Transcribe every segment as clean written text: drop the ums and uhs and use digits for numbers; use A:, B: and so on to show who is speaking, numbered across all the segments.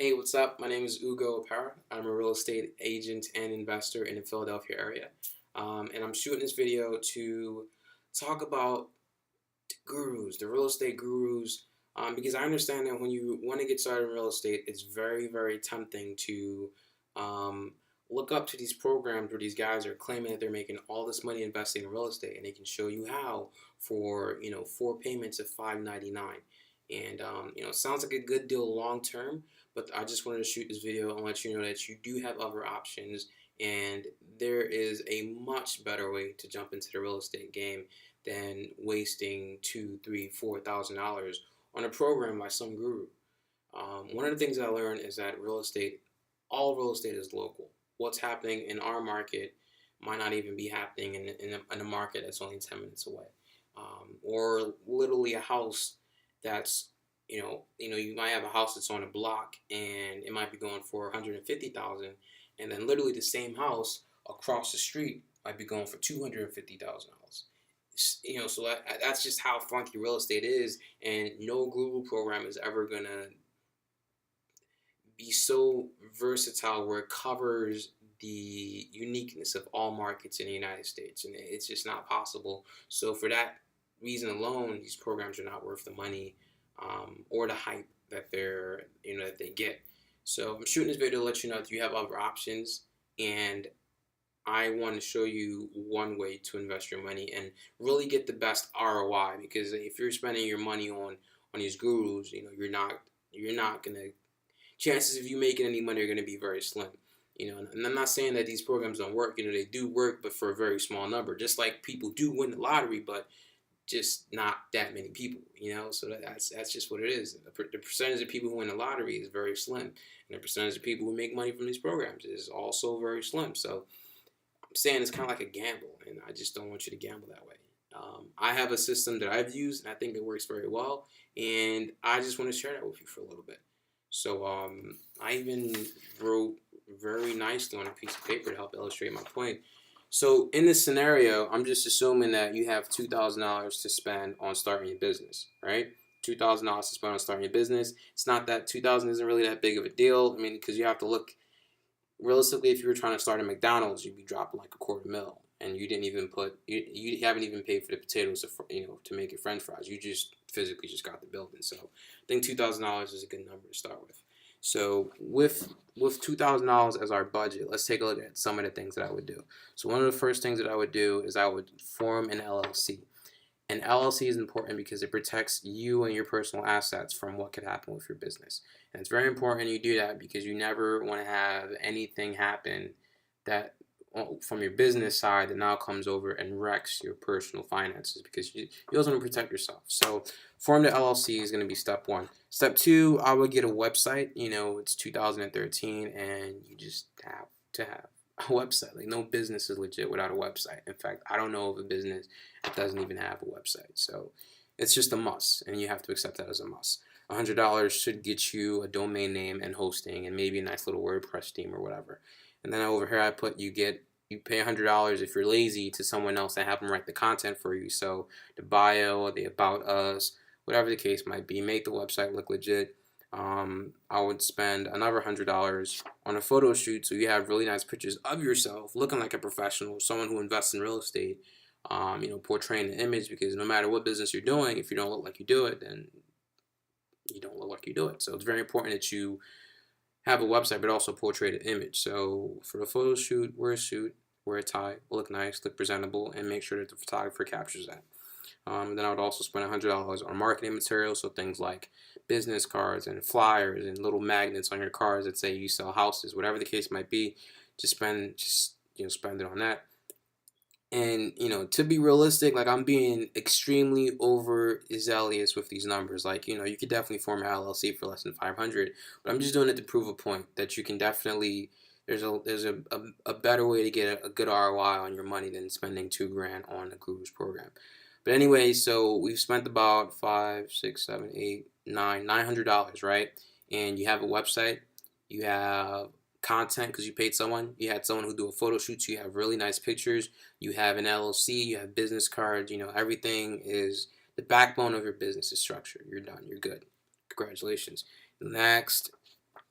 A: Hey, what's up? My name is Ugo Opara. I'm a real estate agent and investor in the Philadelphia area. And I'm shooting this video to talk about the gurus, the real estate gurus, because I understand that when you want to get started in real estate, it's very, very tempting to um, look up to these programs where these guys are claiming that they're making all this money investing in real estate, and they can show you how for 4 payments of $599. And it sounds like a good deal long term, but I just wanted to shoot this video and let you know that you do have other options, and there is a much better way to jump into the real estate game than wasting $2, $3, $4,000 on a program by some guru. One of the things I learned is that all real estate is local. What's happening in our market might not even be happening in a market that's only 10 minutes away. Or literally a house that's, you might have a house that's on a block and it might be going for 150,000, and then literally the same house across the street might be going for $250,000. So that's just how funky real estate is, and no Google program is ever gonna be so versatile where it covers the uniqueness of all markets in the United States, and it's just not possible. So for that reason alone, these programs are not worth the money or the hype that they get. So I'm shooting this video to let you know that you have other options, and I want to show you one way to invest your money and really get the best ROI. Because if you're spending your money on these gurus, you're not gonna, chances of you making any money are gonna be very slim. And I'm not saying that these programs don't work. They do work, but for a very small number. Just like people do win the lottery, but just not that many people. So that's just what it is. The percentage of people who win the lottery is very slim, and the percentage of people who make money from these programs is also very slim. So I'm saying it's kind of like a gamble, and I just don't want you to gamble that way. I have a system that I've used, and I think it works very well, and I just want to share that with you for a little bit. So I even wrote very nicely on a piece of paper to help illustrate my point. So in this scenario, I'm just assuming that you have $2,000 to spend on starting your business, right? $2,000 to spend on starting your business. It's not that 2,000 isn't really that big of a deal. I mean, because you have to look realistically. If you were trying to start a McDonald's, you'd be dropping like $250,000, and you haven't even paid for the potatoes to make your French fries. You just physically just got the building. So I think $2,000 is a good number to start with. So with $2,000 as our budget, let's take a look at some of the things that I would do. So one of the first things that I would do is I would form an LLC. An LLC is important because it protects you and your personal assets from what could happen with your business. And it's very important you do that because you never want to have anything happen that from your business side that now comes over and wrecks your personal finances, because you also want to protect yourself. So form the LLC is going to be step one. Step two, I would get a website. It's 2013 and you just have to have a website. Like, no business is legit without a website. In fact, I don't know of a business that doesn't even have a website. So it's just a must, and you have to accept that as a must. $100 should get you a domain name and hosting and maybe a nice little WordPress theme or whatever. And then over here I put you pay $100 if you're lazy to someone else and have them write the content for you. So the bio, the about us, whatever the case might be, make the website look legit. I would spend another $100 on a photo shoot, so you have really nice pictures of yourself looking like a professional, someone who invests in real estate. Portraying the image, because no matter what business you're doing, if you don't look like you do it, then you don't look like you do it. So it's very important that you have a website, but also portray the image. So for the photo shoot, wear a suit, wear a tie, look nice, look presentable, and make sure that the photographer captures that. Then I would also spend $100 on marketing materials, so things like business cards and flyers and little magnets on your cars that say you sell houses, whatever the case might be. Spend it on that. And to be realistic, like, I'm being extremely overzealous with these numbers. Like, you could definitely form an LLC for less than 500, but I'm just doing it to prove a point that you can definitely. There's a better way to get a good ROI on your money than spending $2,000 on a guru's program. But anyway, so we've spent about $900, right? And you have a website, you have content because you paid someone. You had someone who do a photo shoot, so you have really nice pictures. You have an LLC, you have business cards. Everything is the backbone of your business is structured. You're done. You're good. Congratulations. Next,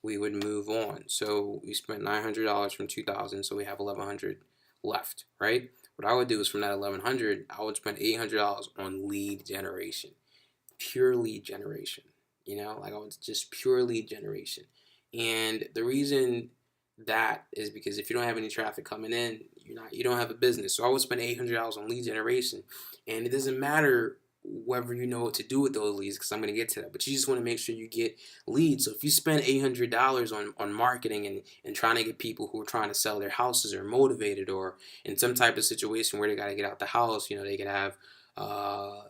A: we would move on. So we spent $900 from 2000, so we have 1100 left, right? What I would do is from that 1100, I would spend $800 on lead generation, pure lead generation. Like I was just pure lead generation. And the reason that is because if you don't have any traffic coming in, you don't have a business. So I would spend $800 on lead generation, and it doesn't matter whether you know what to do with those leads, because I'm going to get to that. But you just want to make sure you get leads. So if you spend $800 on marketing and trying to get people who are trying to sell their houses or motivated, or in some type of situation where they got to get out the house, they could have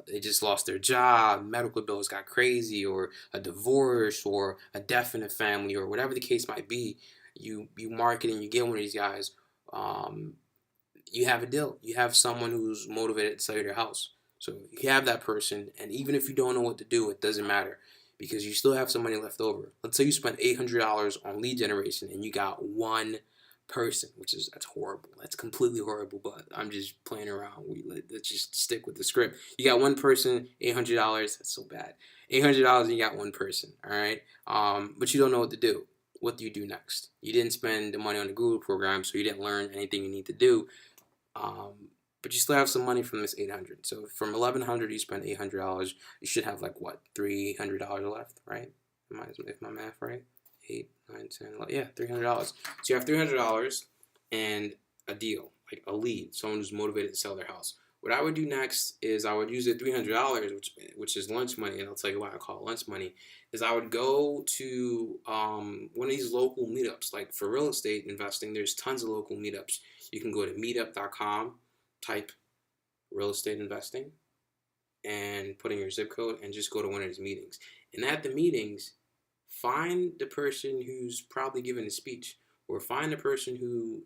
A: they just lost their job, medical bills got crazy, or a divorce, or a death in the family, or whatever the case might be. You market and you get one of these guys. You have a deal. You have someone who's motivated to sell you their house. So you have that person, and even if you don't know what to do, it doesn't matter, because you still have some money left over. Let's say you spent $800 on lead generation and you got one person, that's horrible. That's completely horrible, but I'm just playing around. Let's just stick with the script. You got one person, $800. That's so bad. $800 and you got one person, all right? But you don't know what to do. What do you do next? You didn't spend the money on the Google program, so you didn't learn anything you need to do. But you still have some money from this 800. So from 1100, you spend $800. You should have like what, $300 left, right? If my math right, 8, 9, 10, 11, yeah, $300. So you have $300 and a deal, like a lead, someone who's motivated to sell their house. What I would do next is I would use the $300, which is lunch money, and I'll tell you why I call it lunch money. Is I would go to one of these local meetups. Like for real estate investing, there's tons of local meetups. You can go to meetup.com, type real estate investing, and put in your zip code, and just go to one of these meetings. And at the meetings, find the person who's probably giving a speech, or find the person who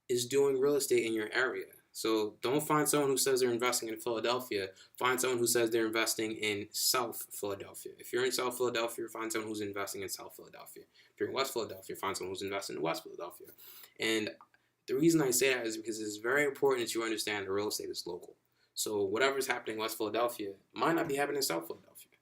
A: is doing real estate in your area. So don't find someone who says they're investing in Philadelphia. Find someone who says they're investing in South Philadelphia. If you're in South Philadelphia, find someone who's investing in South Philadelphia. If you're in West Philadelphia, find someone who's investing in West Philadelphia. And the reason I say that is because it's very important that you understand that real estate is local. So whatever's happening in West Philadelphia might not be happening in South Philadelphia.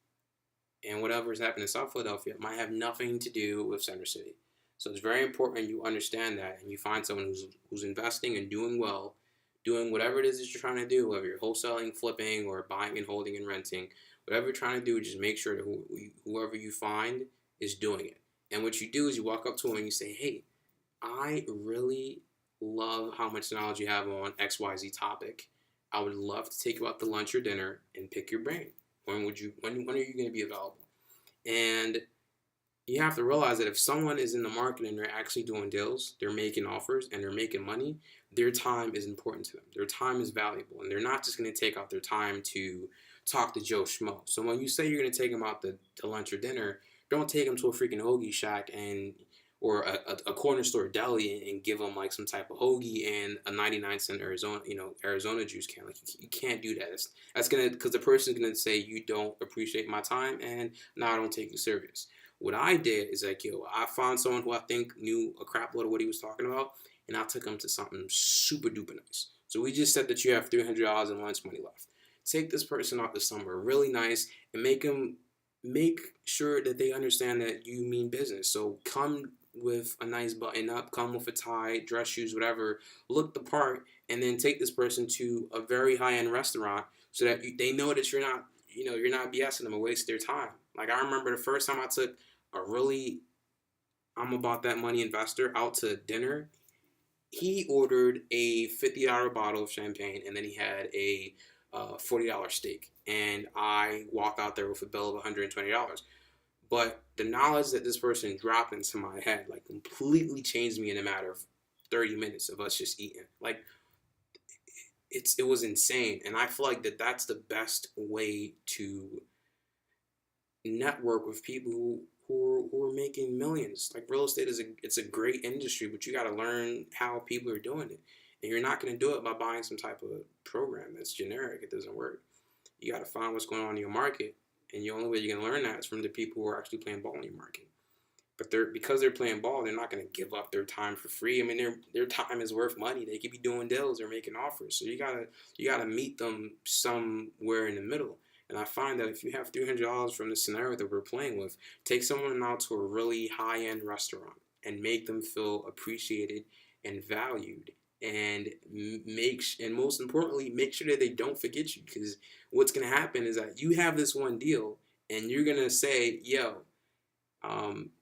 A: And whatever's happening in South Philadelphia might have nothing to do with Center City. So it's very important you understand that, and you find someone who's investing and doing well, doing whatever it is that you're trying to do, whether you're wholesaling, flipping, or buying and holding and renting. Whatever you're trying to do, just make sure that whoever you find is doing it. And what you do is you walk up to them and you say, hey, I really love how much knowledge you have on XYZ topic. I would love to take you out to lunch or dinner and pick your brain. When are you going to be available? And you have to realize that if someone is in the market and they're actually doing deals, they're making offers, and they're making money, their time is important to them. Their time is valuable, and they're not just going to take out their time to talk to Joe Schmo. So when you say you're going to take them out to lunch or dinner, don't take them to a freaking hoagie shack or a corner store deli and give them like some type of hoagie and a 99-cent Arizona juice can. Like you can't do that. That's gonna, because the person's gonna say you don't appreciate my time, and now I don't take you serious. What I did is like, I found someone who I think knew a crap load of what he was talking about, and I took him to something super duper nice. So we just said that you have $300 in lunch money left. Take this person out to somewhere really nice and make sure that they understand that you mean business. So come with a nice button up, come with a tie, dress shoes, whatever, look the part, and then take this person to a very high-end restaurant so that they know that you're not BSing them or wasting their time. Like I remember the first time I took a really I'm about that money investor out to dinner. He ordered a $50 bottle of champagne, and then he had a $40 steak, and I walked out there with a bill of $120. But the knowledge that this person dropped into my head like completely changed me in a matter of 30 minutes of us just eating. Like it was insane, and I feel like that's the best way to network with people who are making millions. Like real estate it's a great industry, but you got to learn how people are doing it, and you're not going to do it by buying some type of program that's generic. It doesn't work. You got to find what's going on in your market. And the only way you can learn that is from the people who are actually playing ball in your market. But because they're playing ball, they're not going to give up their time for free. I mean, their time is worth money. They could be doing deals or making offers. So you gotta meet them somewhere in the middle. And I find that if you have $300 from the scenario that we're playing with, take someone out to a really high-end restaurant and make them feel appreciated and valued, and and most importantly, make sure that they don't forget you. Because what's gonna happen is that you have this one deal, and you're gonna say, "Yo,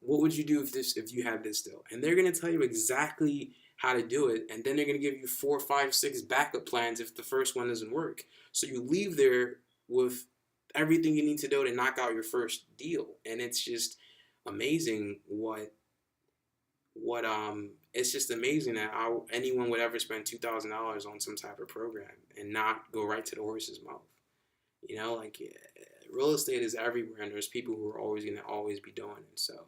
A: what would you do if you had this deal?" And they're gonna tell you exactly how to do it, and then they're gonna give you 4, 5, 6 backup plans if the first one doesn't work. So you leave there with everything you need to do to knock out your first deal, and it's just amazing what it's just amazing that anyone would ever spend $2,000 on some type of program and not go right to the horse's mouth. Like, yeah, real estate is everywhere, and there's people who are always going to always be doing it. So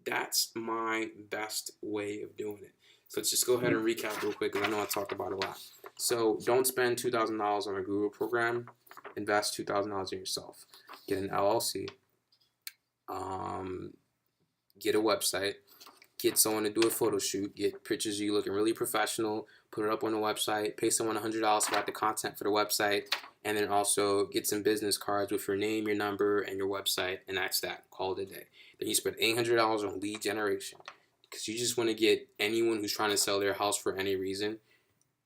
A: that's my best way of doing it. So let's just go ahead and recap real quick, because I know I talked about it a lot. So don't spend $2,000 on a guru program. Invest $2,000 in yourself. Get an LLC. Get a website. Get someone to do a photo shoot. Get pictures of you looking really professional. Put it up on the website. Pay someone $100 to write the content for the website. And then also get some business cards with your name, your number, and your website. And that's that. Call it a day. Then you spend $800 on lead generation, because you just want to get anyone who's trying to sell their house for any reason.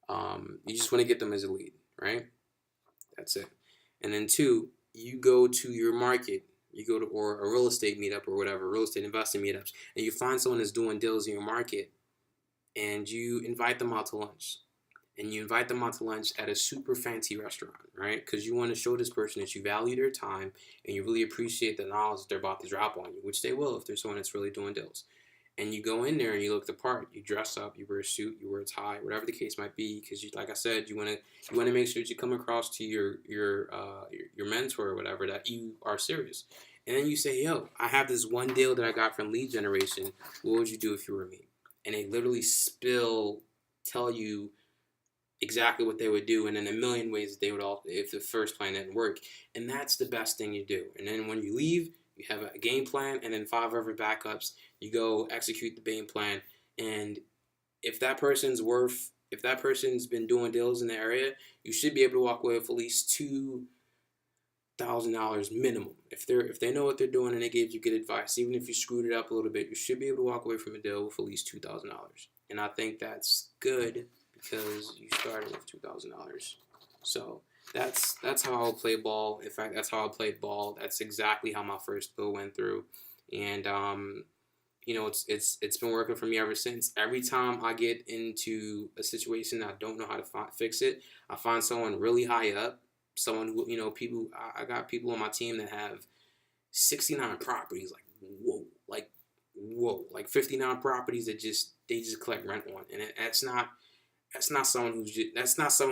A: You just want to get them as a lead, right? That's it. And then 2, you go to your market. You go to or a real estate meetup or whatever, real estate investing meetups, and you find someone that's doing deals in your market, and you invite them out to lunch. And you invite them out to lunch at a super fancy restaurant, right? Because you want to show this person that you value their time and you really appreciate the knowledge that they're about to drop on you, which they will if there's someone that's really doing deals. And you go in there and you look the part. You dress up, you wear a suit, you wear a tie, whatever the case might be, because like I said, you want to make sure that you come across to your mentor or whatever that you are serious. And then you say, "Yo, I have this one deal that I got from lead generation. What would you do if you were me?" And they literally tell you exactly what they would do, and in a million ways they would all if the first plan didn't work. And that's the best thing you do. And then when you leave, you have a game plan, and then 5 other backups. You go execute the game plan, and if that person's been doing deals in the area, you should be able to walk away with at least $2,000 minimum. If they know what they're doing and they gave you good advice, even if you screwed it up a little bit, you should be able to walk away from a deal with at least $2,000. And I think that's good, because you started with $2,000. So that's how I'll play ball. In fact, that's how I played ball. That's exactly how my first deal went through, and it's been working for me ever since. Every time I get into a situation that I don't know how to fix it, I find someone really high up, someone who people. I got people on my team that have 69 properties. Like like 59 properties that they just collect rent on, and that's not someone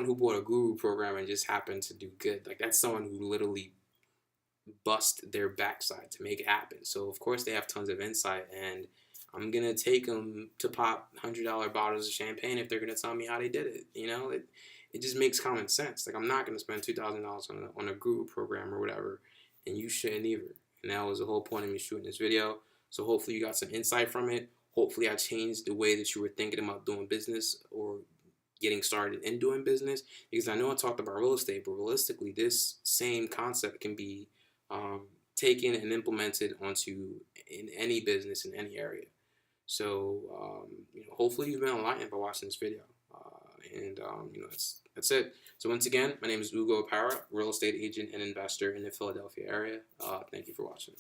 A: who bought a guru program and just happened to do good. Like, that's someone who literally bust their backside to make it happen. So of course they have tons of insight, and I'm gonna take them to pop $100 bottles of champagne if they're gonna tell me how they did it. It just makes common sense. Like, I'm not gonna spend $2,000 on a guru program or whatever, and you shouldn't either. And that was the whole point of me shooting this video. So hopefully you got some insight from it. Hopefully I changed the way that you were thinking about doing business or getting started in doing business, because I know I talked about real estate, but realistically, this same concept can be taken and implemented in any business in any area. So hopefully you've been enlightened by watching this video, and that's it. So once again, my name is Ugo Opara, real estate agent and investor in the Philadelphia area. Thank you for watching.